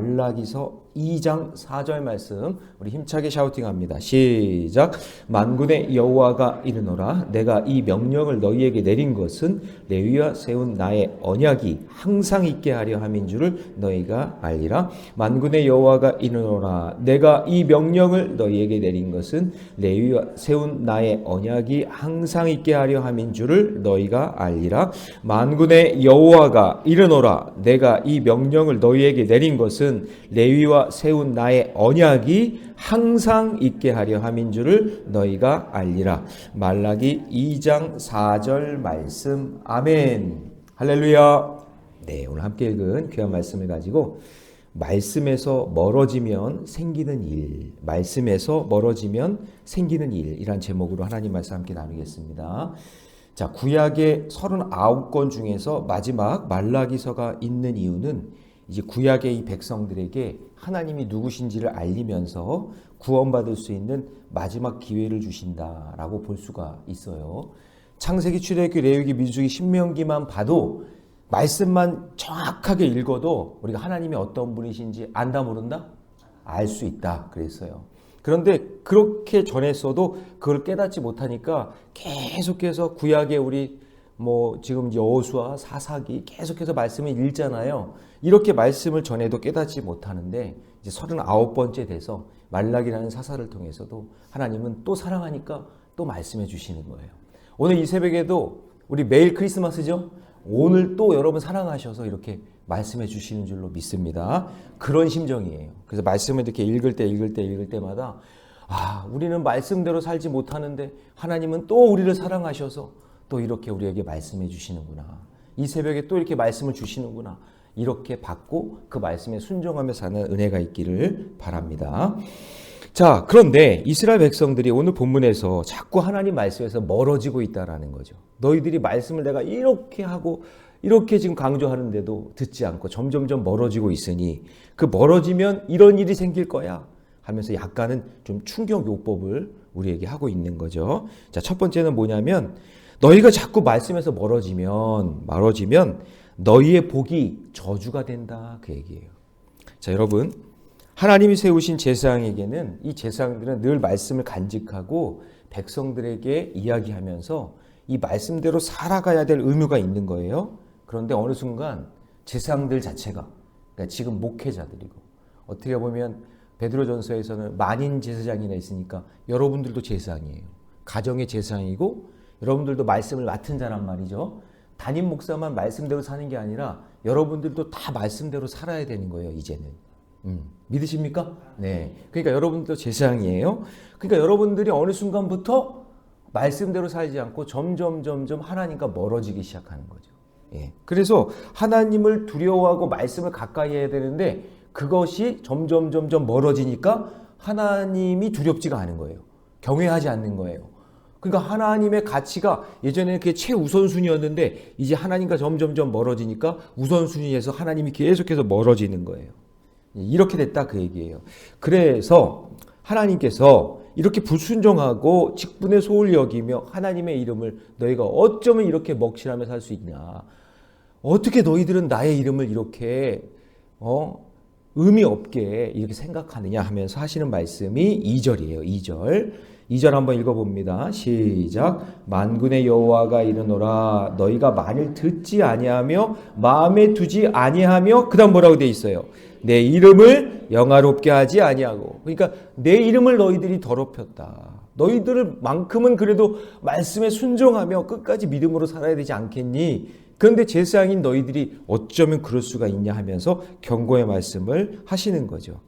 말라기서 2장 4절 말씀 우리 힘차게 샤우팅합니다. 시작. 만군의 여호와가 이르노라 내가 이 명령을 너희에게 내린 것은 레위와 세운 나의 언약이 항상 있게 하려 함인 줄을 너희가 알리라. 만군의 여호와가 이르노라 내가 이 명령을 너희에게 내린 것은 레위와 세운 나의 언약이 항상 있게 하려 함인 줄을 너희가 알리라. 만군의 여호와가 이르노라 내가 이 명령을 너희에게 내린 것은 레위와 세운 나의 언약이 항상 있게 하려 함인 줄을 너희가 알리라. 말라기 2장 4절 말씀. 아멘. 할렐루야. 네, 오늘 함께 읽은 귀한 말씀을 가지고 말씀에서 멀어지면 생기는 일, 말씀에서 멀어지면 생기는 일이란 제목으로 하나님 말씀 함께 나누겠습니다. 자, 구약의 39권 중에서 마지막 말라기서가 있는 이유는 이제 구약의 이 백성들에게 하나님이 누구신지를 알리면서 구원받을 수 있는 마지막 기회를 주신다라고 볼 수가 있어요. 창세기, 출애굽기, 레위기, 민수기, 신명기만 봐도 말씀만 정확하게 읽어도 우리가 하나님이 어떤 분이신지 안다 모른다? 알 수 있다 그랬어요. 그런데 그렇게 전했어도 그걸 깨닫지 못하니까 계속해서 구약의 우리 지금 여호수아, 사사기 계속해서 말씀을 읽잖아요. 이렇게 말씀을 전해도 깨닫지 못하는데 이제 39번째 돼서 말라기라는 사사를 통해서도 하나님은 또 사랑하니까 또 말씀해 주시는 거예요. 오늘 이 새벽에도 우리 매일 크리스마스죠? 오늘 또 여러분 사랑하셔서 이렇게 말씀해 주시는 줄로 믿습니다. 그런 심정이에요. 그래서 말씀을 이렇게 읽을 때마다 우리는 말씀대로 살지 못하는데 하나님은 또 우리를 사랑하셔서 또 이렇게 우리에게 말씀해 주시는구나. 이 새벽에 또 이렇게 말씀을 주시는구나. 이렇게 받고 그 말씀에 순종하며 사는 은혜가 있기를 바랍니다. 자, 그런데 이스라엘 백성들이 오늘 본문에서 자꾸 하나님 말씀에서 멀어지고 있다라는 거죠. 너희들이 말씀을 내가 이렇게 하고 이렇게 지금 강조하는데도 듣지 않고 점점점 멀어지고 있으니 그 멀어지면 이런 일이 생길 거야 하면서 약간은 좀 충격 요법을 우리에게 하고 있는 거죠. 자, 첫 번째는 뭐냐면 너희가 자꾸 말씀에서 멀어지면 너희의 복이 저주가 된다 그 얘기예요. 자, 여러분 하나님이 세우신 제사장에게는 이 제사장들은 늘 말씀을 간직하고 백성들에게 이야기하면서 이 말씀대로 살아가야 될 의무가 있는 거예요. 그런데 어느 순간 제사장들 자체가 그러니까 지금 목회자들이고 어떻게 보면 베드로전서에서는 만인 제사장이나 있으니까 여러분들도 제사장이에요. 가정의 제사장이고 여러분들도 말씀을 맡은 자란 말이죠. 담임 목사만 말씀대로 사는 게 아니라 여러분들도 다 말씀대로 살아야 되는 거예요, 이제는. 믿으십니까? 네. 그러니까 여러분들도 제사장이에요. 그러니까 여러분들이 어느 순간부터 말씀대로 살지 않고 점점 하나님과 멀어지기 시작하는 거죠. 예. 그래서 하나님을 두려워하고 말씀을 가까이 해야 되는데 그것이 점점 멀어지니까 하나님이 두렵지가 않은 거예요. 경외하지 않는 거예요. 그러니까 하나님의 가치가 예전에는 그게 최우선순위였는데 이제 하나님과 점점 멀어지니까 우선순위에서 하나님이 계속해서 멀어지는 거예요. 이렇게 됐다 그 얘기예요. 그래서 하나님께서 이렇게 불순종하고 직분에 소홀히 여기며 하나님의 이름을 너희가 어쩌면 이렇게 먹칠하며 살 수 있냐. 어떻게 너희들은 나의 이름을 이렇게 의미 없게 이렇게 생각하느냐 하면서 하시는 말씀이 2절이에요. 2절 한번 읽어봅니다. 시작. 만군의 여호와가 이르노라 너희가 만일 듣지 아니하며 마음에 두지 아니하며 그 다음 뭐라고 돼 있어요? 내 이름을 영화롭게 하지 아니하고. 그러니까 내 이름을 너희들이 더럽혔다. 너희들만큼은 그래도 말씀에 순종하며 끝까지 믿음으로 살아야 되지 않겠니? 그런데 제사장인 너희들이 어쩌면 그럴 수가 있냐 하면서 경고의 말씀을 하시는 거죠.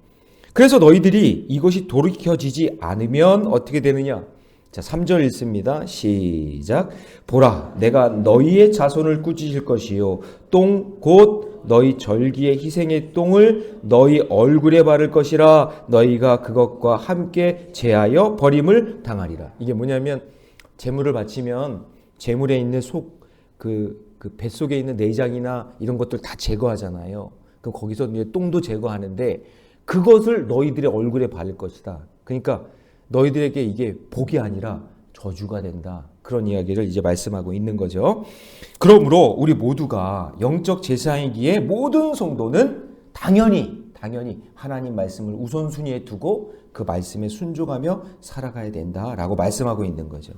그래서 너희들이 이것이 돌이켜지지 않으면 어떻게 되느냐? 자, 3절 읽습니다. 시작. 보라, 내가 너희의 자손을 꾸짖을 것이요 똥 곧 너희 절기의 희생의 똥을 너희 얼굴에 바를 것이라. 너희가 그것과 함께 제하여 버림을 당하리라. 이게 뭐냐면 제물을 바치면 제물에 있는 그 뱃속에 있는 내장이나 이런 것들 다 제거하잖아요. 그럼 거기서 이제 똥도 제거하는데 그것을 너희들의 얼굴에 바를 것이다. 그러니까 너희들에게 이게 복이 아니라 저주가 된다. 그런 이야기를 이제 말씀하고 있는 거죠. 그러므로 우리 모두가 영적 제사이기에 모든 성도는 당연히 당연히 하나님 말씀을 우선순위에 두고 그 말씀에 순종하며 살아가야 된다라고 말씀하고 있는 거죠.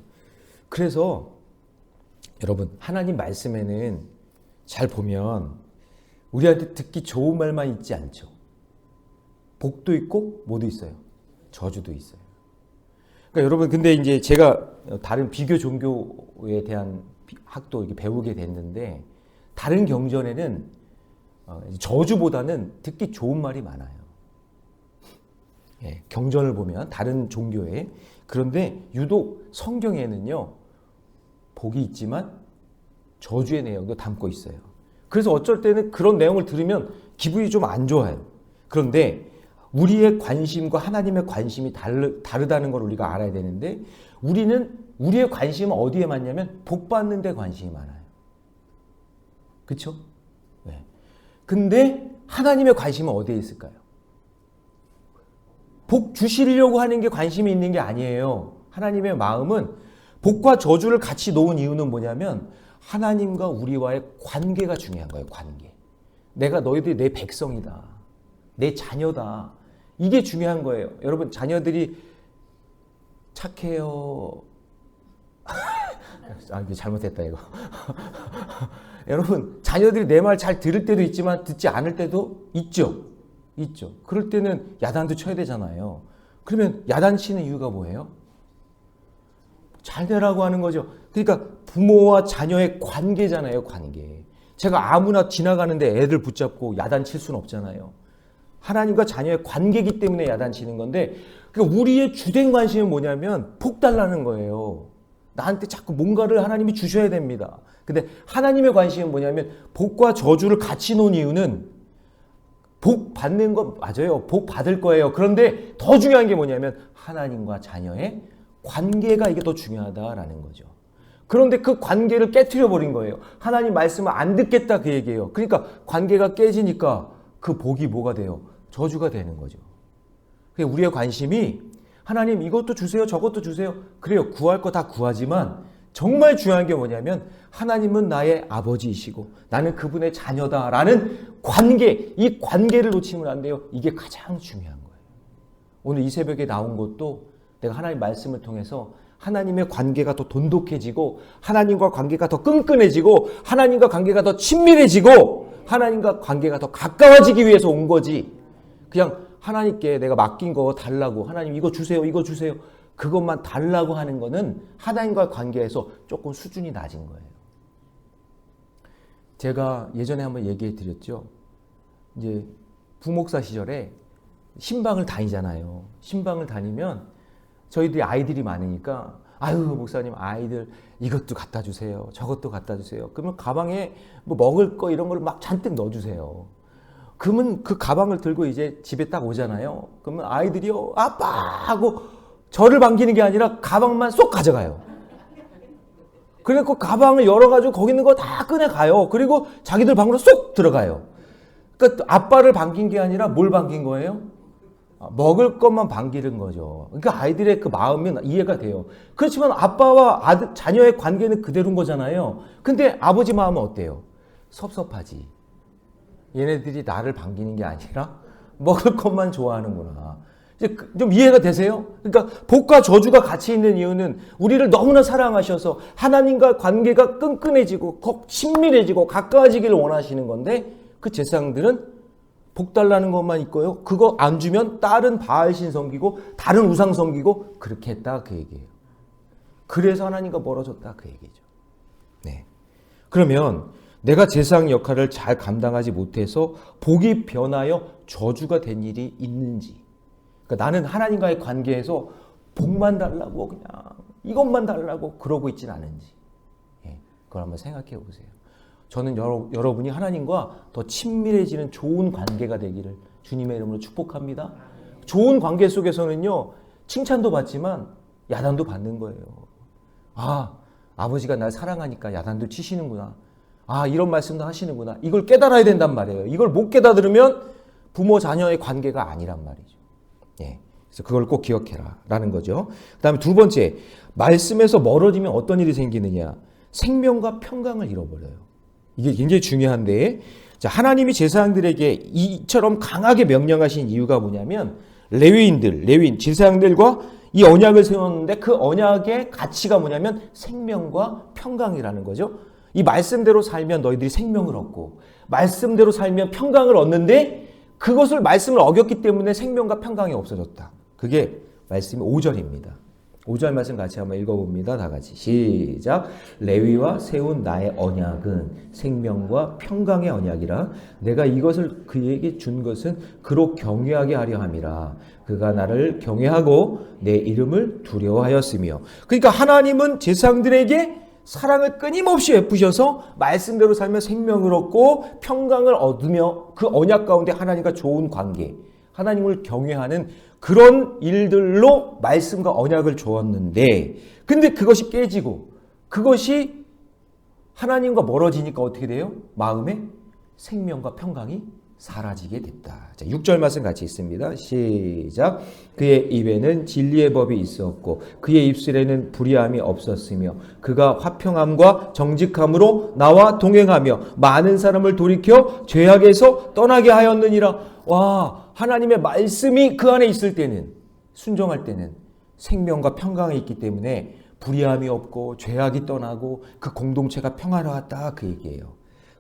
그래서 여러분, 하나님 말씀에는 잘 보면 우리한테 듣기 좋은 말만 있지 않죠. 복도 있고 뭐도 있어요. 저주도 있어요. 그러니까 여러분, 근데 이제 제가 다른 비교 종교에 대한 학도 이렇게 배우게 됐는데, 다른 경전에는 저주보다는 듣기 좋은 말이 많아요. 예, 경전을 보면 다른 종교에. 그런데 유독 성경에는요, 복이 있지만 저주의 내용도 담고 있어요. 그래서 어쩔 때는 그런 내용을 들으면 기분이 좀 안 좋아요. 그런데 우리의 관심과 하나님의 관심이 다르다는 걸 우리가 알아야 되는데, 우리의 관심은 어디에 많냐면 복 받는 데 관심이 많아요. 그렇죠? 네. 근데 하나님의 관심은 어디에 있을까요? 복 주시려고 하는 게 관심이 있는 게 아니에요. 하나님의 마음은 복과 저주를 같이 놓은 이유는 뭐냐면 하나님과 우리와의 관계가 중요한 거예요. 관계. 내가 너희들이 내 백성이다. 내 자녀다. 이게 중요한 거예요. 여러분, 자녀들이 착해요. 이게 잘못했다 이거. 여러분, 자녀들이 내 말 잘 들을 때도 있지만 듣지 않을 때도 있죠. 있죠. 그럴 때는 야단도 쳐야 되잖아요. 그러면 야단 치는 이유가 뭐예요? 잘 되라고 하는 거죠. 그러니까 부모와 자녀의 관계잖아요. 관계. 제가 아무나 지나가는데 애들 붙잡고 야단 칠 수는 없잖아요. 하나님과 자녀의 관계이기 때문에 야단치는 건데, 그러니까 우리의 주된 관심은 뭐냐면 복 달라는 거예요. 나한테 자꾸 뭔가를 하나님이 주셔야 됩니다. 근데 하나님의 관심은 뭐냐면 복과 저주를 같이 놓은 이유는 복 받는 거 맞아요. 복 받을 거예요. 그런데 더 중요한 게 뭐냐면 하나님과 자녀의 관계가 이게 더 중요하다라는 거죠. 그런데 그 관계를 깨트려 버린 거예요. 하나님 말씀을 안 듣겠다 그 얘기예요. 그러니까 관계가 깨지니까 그 복이 뭐가 돼요? 저주가 되는 거죠. 우리의 관심이 하나님 이것도 주세요, 저것도 주세요. 그래요. 구할 거 다 구하지만 정말 중요한 게 뭐냐면 하나님은 나의 아버지이시고 나는 그분의 자녀다라는 관계, 이 관계를 놓치면 안 돼요. 이게 가장 중요한 거예요. 오늘 이 새벽에 나온 것도 내가 하나님 말씀을 통해서 하나님의 관계가 더 돈독해지고 하나님과 관계가 더 끈끈해지고 하나님과 관계가 더 친밀해지고 하나님과 관계가 더 가까워지기 위해서 온 거지. 그냥 하나님께 내가 맡긴 거 달라고, 하나님 이거 주세요, 이거 주세요. 그것만 달라고 하는 거는 하나님과 관계에서 조금 수준이 낮은 거예요. 제가 예전에 한번 얘기해 드렸죠. 이제 부목사 시절에 신방을 다니잖아요. 신방을 다니면 저희들이 아이들이 많으니까 아유 목사님 아이들 이것도 갖다 주세요. 저것도 갖다 주세요. 그러면 가방에 뭐 먹을 거 이런 걸 막 잔뜩 넣어주세요. 그러면 그 가방을 들고 이제 집에 딱 오잖아요. 그러면 아이들이요 아빠 하고 저를 반기는 게 아니라 가방만 쏙 가져가요. 그래서 가방을 열어가지고 거기 있는 거 다 꺼내 가요. 그리고 자기들 방으로 쏙 들어가요. 그러니까 아빠를 반긴 게 아니라 뭘 반긴 거예요? 먹을 것만 반기는 거죠. 그러니까 아이들의 그 마음은 이해가 돼요. 그렇지만 아빠와 자녀의 관계는 그대로인 거잖아요. 근데 아버지 마음은 어때요? 섭섭하지. 얘네들이 나를 반기는 게 아니라 먹을 것만 좋아하는구나. 이제 좀 이해가 되세요? 그러니까 복과 저주가 같이 있는 이유는 우리를 너무나 사랑하셔서 하나님과 관계가 끈끈해지고 친밀해지고 가까워지기를 원하시는 건데, 그 제사장들은 복 달라는 것만 있고요. 그거 안 주면 다른 바알신 섬기고 다른 우상 섬기고 그렇게 했다 그 얘기예요. 그래서 하나님과 멀어졌다 그 얘기죠. 네. 그러면 내가 제사장 역할을 잘 감당하지 못해서 복이 변하여 저주가 된 일이 있는지, 그러니까 나는 하나님과의 관계에서 복만 달라고 그냥 이것만 달라고 그러고 있진 않은지, 그걸 한번 생각해 보세요. 저는 여러분이 하나님과 더 친밀해지는 좋은 관계가 되기를 주님의 이름으로 축복합니다. 좋은 관계 속에서는요, 칭찬도 받지만 야단도 받는 거예요. 아, 아버지가 날 사랑하니까 야단도 치시는구나. 아, 이런 말씀도 하시는구나. 이걸 깨달아야 된단 말이에요. 이걸 못 깨달으면 부모 자녀의 관계가 아니란 말이죠. 예. 그래서 그걸 꼭 기억해라 라는 거죠. 그 다음에 두 번째, 말씀에서 멀어지면 어떤 일이 생기느냐. 생명과 평강을 잃어버려요. 이게 굉장히 중요한데, 자, 하나님이 제사장들에게 이처럼 강하게 명령하신 이유가 뭐냐면 레위인, 제사장들과 이 언약을 세웠는데 그 언약의 가치가 뭐냐면 생명과 평강이라는 거죠. 이 말씀대로 살면 너희들이 생명을 얻고 말씀대로 살면 평강을 얻는데 그것을 말씀을 어겼기 때문에 생명과 평강이 없어졌다. 그게 말씀이 5절입니다. 5절 말씀 같이 한번 읽어봅니다. 다 같이 시작. 레위와 세운 나의 언약은 생명과 평강의 언약이라 내가 이것을 그에게 준 것은 그로 경외하게 하려 함이라. 그가 나를 경외하고 내 이름을 두려워하였으며. 그러니까 하나님은 제사장들에게 사랑을 끊임없이 베푸셔서 말씀대로 살면 생명을 얻고 평강을 얻으며 그 언약 가운데 하나님과 좋은 관계, 하나님을 경외하는 그런 일들로 말씀과 언약을 주었는데 근데 그것이 깨지고 그것이 하나님과 멀어지니까 어떻게 돼요? 마음에 생명과 평강이 사라지게 됐다. 자, 6절 말씀 같이 있습니다. 시작. 그의 입에는 진리의 법이 있었고 그의 입술에는 불의함이 없었으며 그가 화평함과 정직함으로 나와 동행하며 많은 사람을 돌이켜 죄악에서 떠나게 하였느니라. 와, 하나님의 말씀이 그 안에 있을 때는, 순종할 때는 생명과 평강이 있기 때문에 불의함이 없고 죄악이 떠나고 그 공동체가 평화로웠다 그 얘기예요.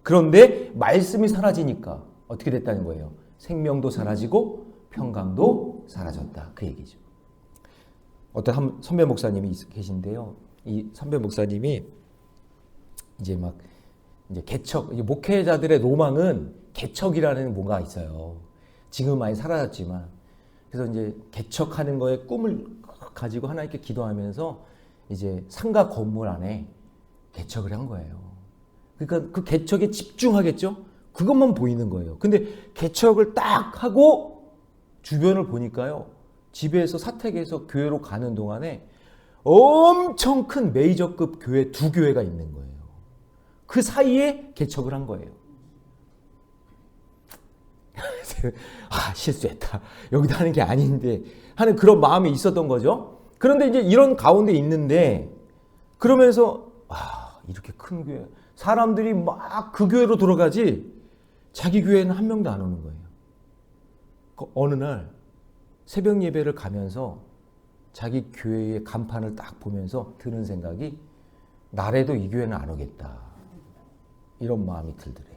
그런데 말씀이 사라지니까 어떻게 됐다는 거예요? 생명도 사라지고 평강도 사라졌다 그 얘기죠. 어떤 한 선배 목사님이 계신데요. 이 선배 목사님이 이제 개척, 목회자들의 로망은 개척이라는 뭔가 있어요. 지금 많이 사라졌지만 그래서 이제 개척하는 거에 꿈을 가지고 하나님께 기도하면서 이제 상가 건물 안에 개척을 한 거예요. 그러니까 그 개척에 집중하겠죠? 그것만 보이는 거예요. 근데 개척을 딱 하고 주변을 보니까요. 집에서 사택에서 교회로 가는 동안에 엄청 큰 메이저급 교회 2교회가 있는 거예요. 그 사이에 개척을 한 거예요. 아, 실수했다. 여기다 하는 게 아닌데 하는 그런 마음이 있었던 거죠. 그런데 이제 이런 가운데 있는데 그러면서 이렇게 큰 교회 사람들이 막 그 교회로 들어가지 자기 교회는 한 명도 안 오는 거예요. 어느 날 새벽 예배를 가면서 자기 교회의 간판을 딱 보면서 드는 생각이 나라도 이 교회는 안 오겠다. 이런 마음이 들더래요.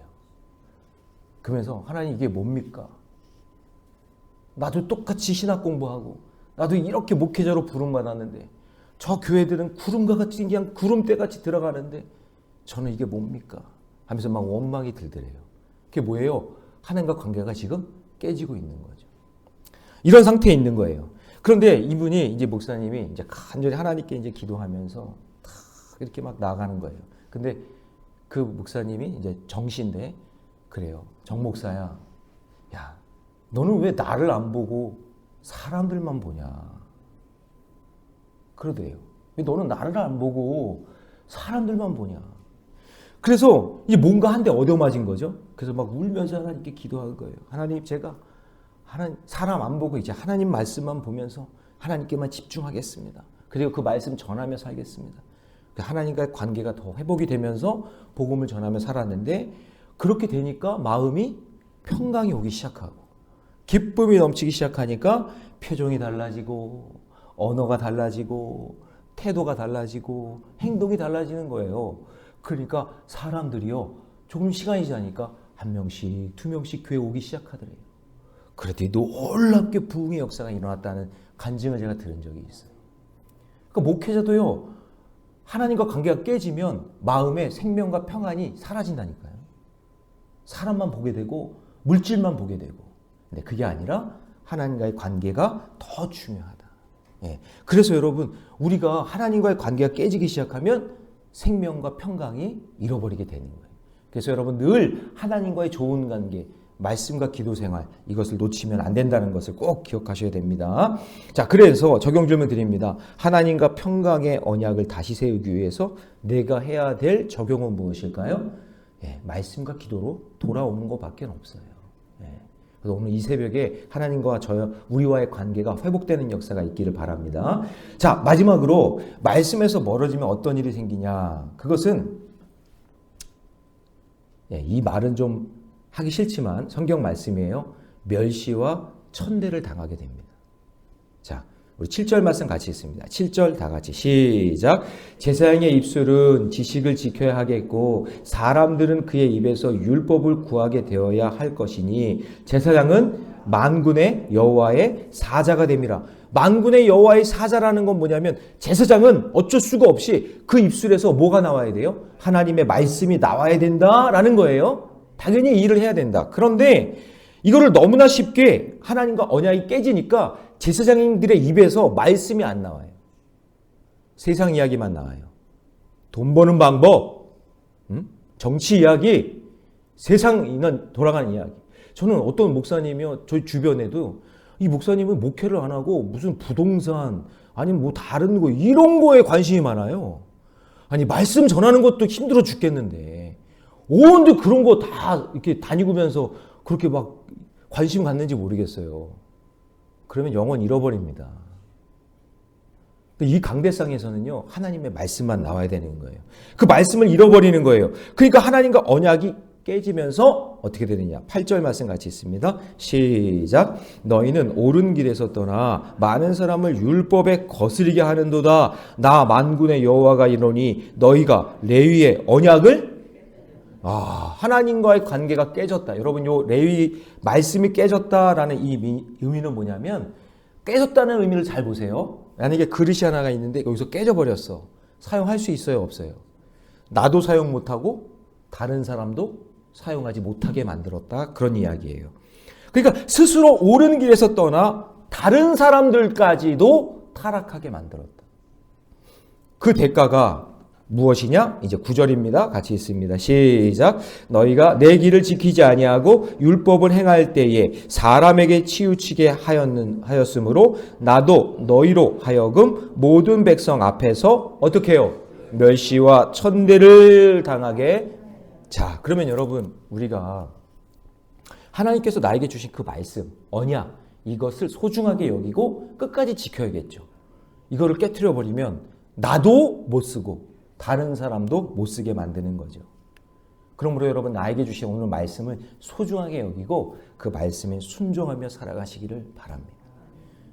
그러면서 하나님 이게 뭡니까? 나도 똑같이 신학 공부하고 나도 이렇게 목회자로 부름받았는데 저 교회들은 구름과 같이 그냥 구름대같이 들어가는데 저는 이게 뭡니까? 하면서 막 원망이 들더래요. 그게 뭐예요? 하나님과 관계가 지금 깨지고 있는 거죠. 이런 상태에 있는 거예요. 그런데 이분이 이제 목사님이 이제 간절히 하나님께 이제 기도하면서 이렇게 막 나가는 거예요. 근데 그 목사님이 이제 정씨인데 그래요. 정 목사야, 야, 너는 왜 나를 안 보고 사람들만 보냐? 그러대요. 왜 너는 나를 안 보고 사람들만 보냐? 그래서 이제 뭔가 한 대 얻어맞은 거죠. 그래서 막 울면서 하나님께 기도한 거예요. 하나님, 제가 사람 안 보고 이제 하나님 말씀만 보면서 하나님께만 집중하겠습니다. 그리고 그 말씀 전하며 살겠습니다. 하나님과의 관계가 더 회복이 되면서 복음을 전하며 살았는데 그렇게 되니까 마음이 평강이 오기 시작하고 기쁨이 넘치기 시작하니까 표정이 달라지고 언어가 달라지고 태도가 달라지고 행동이 달라지는 거예요. 그러니까 사람들이요 조금 시간이 지나니까 1명씩 2명씩 교회 오기 시작하더래요. 그랬더니 놀랍게 부흥의 역사가 일어났다는 간증을 제가 들은 적이 있어요. 그러니까 목회자도요 하나님과 관계가 깨지면 마음의 생명과 평안이 사라진다니까요. 사람만 보게 되고 물질만 보게 되고. 근데 그게 아니라 하나님과의 관계가 더 중요하다. 예. 그래서 여러분 우리가 하나님과의 관계가 깨지기 시작하면 생명과 평강이 잃어버리게 되는 거예요. 그래서 여러분 늘 하나님과의 좋은 관계, 말씀과 기도 생활 이것을 놓치면 안 된다는 것을 꼭 기억하셔야 됩니다. 자, 그래서 적용 질문 드립니다. 하나님과 평강의 언약을 다시 세우기 위해서 내가 해야 될 적용은 무엇일까요? 예, 말씀과 기도로 돌아오는 것밖에 없어요. 예. 그래서 오늘 이 새벽에 하나님과 우리와의 관계가 회복되는 역사가 있기를 바랍니다. 자, 마지막으로 말씀에서 멀어지면 어떤 일이 생기냐? 그것은 이 말은 좀 하기 싫지만 성경 말씀이에요. 멸시와 천대를 당하게 됩니다. 자, 우리 7절 말씀 같이 읽습니다. 7절 다 같이 시작. 제사장의 입술은 지식을 지켜야 하겠고 사람들은 그의 입에서 율법을 구하게 되어야 할 것이니 제사장은 만군의 여호와의 사자가 됨이라. 만군의 여호와의 사자라는 건 뭐냐면 제사장은 어쩔 수가 없이 그 입술에서 뭐가 나와야 돼요? 하나님의 말씀이 나와야 된다라는 거예요. 당연히 일을 해야 된다. 그런데 이거를 너무나 쉽게 하나님과 언약이 깨지니까 제사장님들의 입에서 말씀이 안 나와요. 세상 이야기만 나와요. 돈 버는 방법, 정치 이야기, 세상 인간 돌아가는 이야기. 저는 어떤 목사님이요, 저희 주변에도 이 목사님은 목회를 안 하고 무슨 부동산 아니면 뭐 다른 거 이런 거에 관심이 많아요. 아니 말씀 전하는 것도 힘들어 죽겠는데 언제 그런 거 다 이렇게 다니면서 그렇게 막 관심 갖는지 모르겠어요. 그러면 영혼 잃어버립니다. 이 강대상에서는요, 하나님의 말씀만 나와야 되는 거예요. 그 말씀을 잃어버리는 거예요. 그러니까 하나님과 언약이 깨지면서 어떻게 되느냐. 8절 말씀 같이 있습니다. 시작. 너희는 옳은 길에서 떠나 많은 사람을 율법에 거스리게 하는도다. 나 만군의 여호와가 이르노니 너희가 레위의 언약을 하나님과의 관계가 깨졌다. 여러분, 요 레위 말씀이 깨졌다라는 이 의미는 뭐냐면 깨졌다는 의미를 잘 보세요. 만약에 그릇이 하나가 있는데 여기서 깨져버렸어. 사용할 수 있어요, 없어요? 나도 사용 못하고 다른 사람도 사용하지 못하게 만들었다. 그런 이야기예요. 그러니까 스스로 옳은 길에서 떠나 다른 사람들까지도 타락하게 만들었다. 그 대가가 무엇이냐? 이제 9절입니다. 같이 읽습니다. 시작. 너희가 내 길을 지키지 아니하고 율법을 행할 때에 사람에게 치우치게 하였으므로 나도 너희로 하여금 모든 백성 앞에서 어떻게 해요? 멸시와 천대를 당하게. 자, 그러면 여러분, 우리가 하나님께서 나에게 주신 그 말씀, 언약, 이것을 소중하게 여기고 끝까지 지켜야겠죠. 이거를 깨트려 버리면 나도 못 쓰고 다른 사람도 못 쓰게 만드는 거죠. 그러므로 여러분, 나에게 주신 오늘 말씀을 소중하게 여기고 그 말씀에 순종하며 살아가시기를 바랍니다.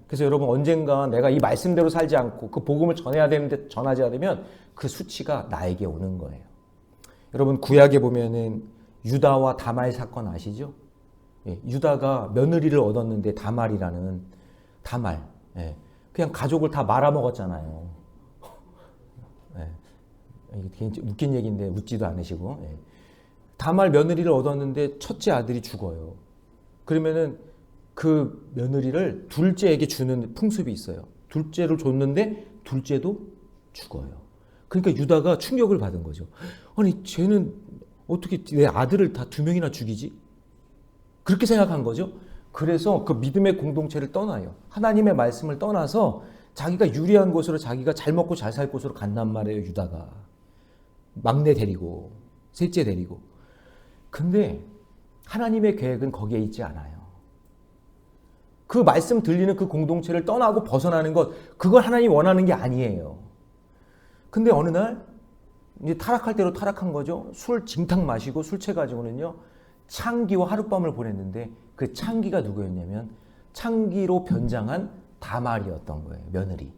그래서 여러분, 언젠가 내가 이 말씀대로 살지 않고 그 복음을 전해야 되는데 전하지 않으면 그 수치가 나에게 오는 거예요. 여러분, 구약에 보면은 유다와 다말 사건 아시죠? 예, 유다가 며느리를 얻었는데 다말, 예, 그냥 가족을 다 말아먹었잖아요. 예, 웃긴 얘기인데 웃지도 않으시고. 예. 다말 며느리를 얻었는데 첫째 아들이 죽어요. 그러면은 그 며느리를 둘째에게 주는 풍습이 있어요. 둘째를 줬는데 둘째도 죽어요. 그러니까 유다가 충격을 받은 거죠. 아니, 쟤는 어떻게 내 아들을 다 2명이나 죽이지? 그렇게 생각한 거죠. 그래서 그 믿음의 공동체를 떠나요. 하나님의 말씀을 떠나서 자기가 유리한 곳으로, 자기가 잘 먹고 잘 살 곳으로 간단 말이에요, 유다가. 막내 데리고, 셋째 데리고. 근데 하나님의 계획은 거기에 있지 않아요. 그 말씀 들리는 그 공동체를 떠나고 벗어나는 것, 그걸 하나님이 원하는 게 아니에요. 근데 어느 날 이제 타락할 대로 타락한 거죠. 술 징탕 마시고 술 취해가지고는요, 창기와 하룻밤을 보냈는데 그 창기가 누구였냐면 창기로 변장한 다말이었던 거예요, 며느리.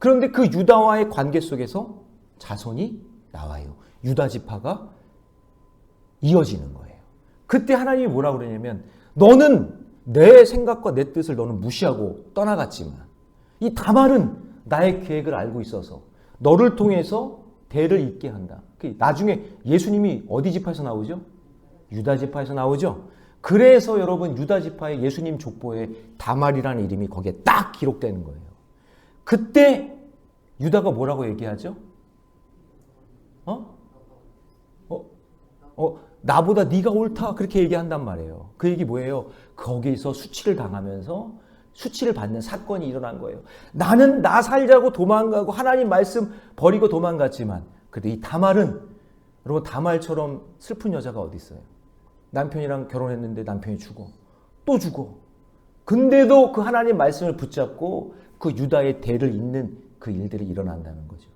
그런데 그 유다와의 관계 속에서 자손이 나와요. 유다 지파가 이어지는 거예요. 그때 하나님이 뭐라고 그러냐면 너는 내 생각과 내 뜻을 너는 무시하고 떠나갔지만 이 다말은 나의 계획을 알고 있어서 너를 통해서 대를 잇게 한다. 나중에 예수님이 어디 지파에서 나오죠? 유다 지파에서 나오죠. 그래서 여러분, 유다 지파의 예수님 족보에 다말이라는 이름이 거기에 딱 기록되는 거예요. 그때 유다가 뭐라고 얘기하죠? 나보다 네가 옳다, 그렇게 얘기한단 말이에요. 그 얘기 뭐예요? 거기서 수치를 당하면서 수치를 받는 사건이 일어난 거예요. 나는 나 살자고 도망가고 하나님 말씀 버리고 도망갔지만, 그래도 이 다말은, 여러분, 다말처럼 슬픈 여자가 어디 있어요? 남편이랑 결혼했는데 남편이 죽어. 또 죽어. 근데도 그 하나님 말씀을 붙잡고 그 유다의 대를 잇는 그 일들이 일어난다는 거죠.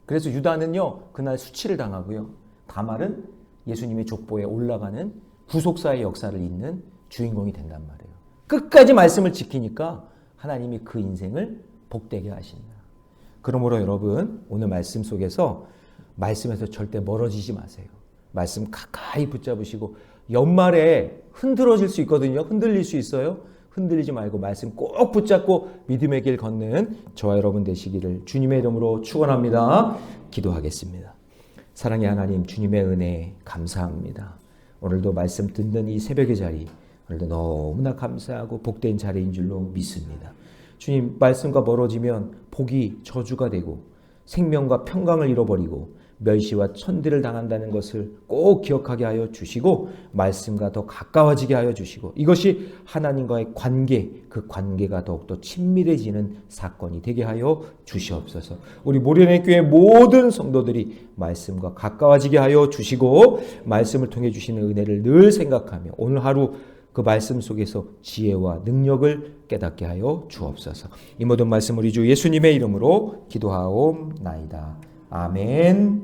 그래서 유다는요, 그날 수치를 당하고요. 다말은 예수님의 족보에 올라가는 구속사의 역사를 잇는 주인공이 된단 말이에요. 끝까지 말씀을 지키니까 하나님이 그 인생을 복되게 하신다. 그러므로 여러분 오늘 말씀 속에서 말씀에서 절대 멀어지지 마세요. 말씀 가까이 붙잡으시고 연말에 흔들어질 수 있거든요. 흔들릴 수 있어요. 흔들리지 말고 말씀 꼭 붙잡고 믿음의 길 걷는 저와 여러분 되시기를 주님의 이름으로 축원합니다. 기도하겠습니다. 사랑의 하나님, 주님의 은혜 감사합니다. 오늘도 말씀 듣는 이 새벽의 자리, 오늘도 너무나 감사하고 복된 자리인 줄로 믿습니다. 주님, 말씀과 멀어지면 복이 저주가 되고 생명과 평강을 잃어버리고 멸시와 천대를 당한다는 것을 꼭 기억하게 하여 주시고 말씀과 더 가까워지게 하여 주시고 이것이 하나님과의 관계, 그 관계가 더욱더 친밀해지는 사건이 되게 하여 주시옵소서. 우리 모련의 교회 모든 성도들이 말씀과 가까워지게 하여 주시고 말씀을 통해 주시는 은혜를 늘 생각하며 오늘 하루 그 말씀 속에서 지혜와 능력을 깨닫게 하여 주옵소서. 이 모든 말씀 우리 주 예수님의 이름으로 기도하옵나이다. 아멘.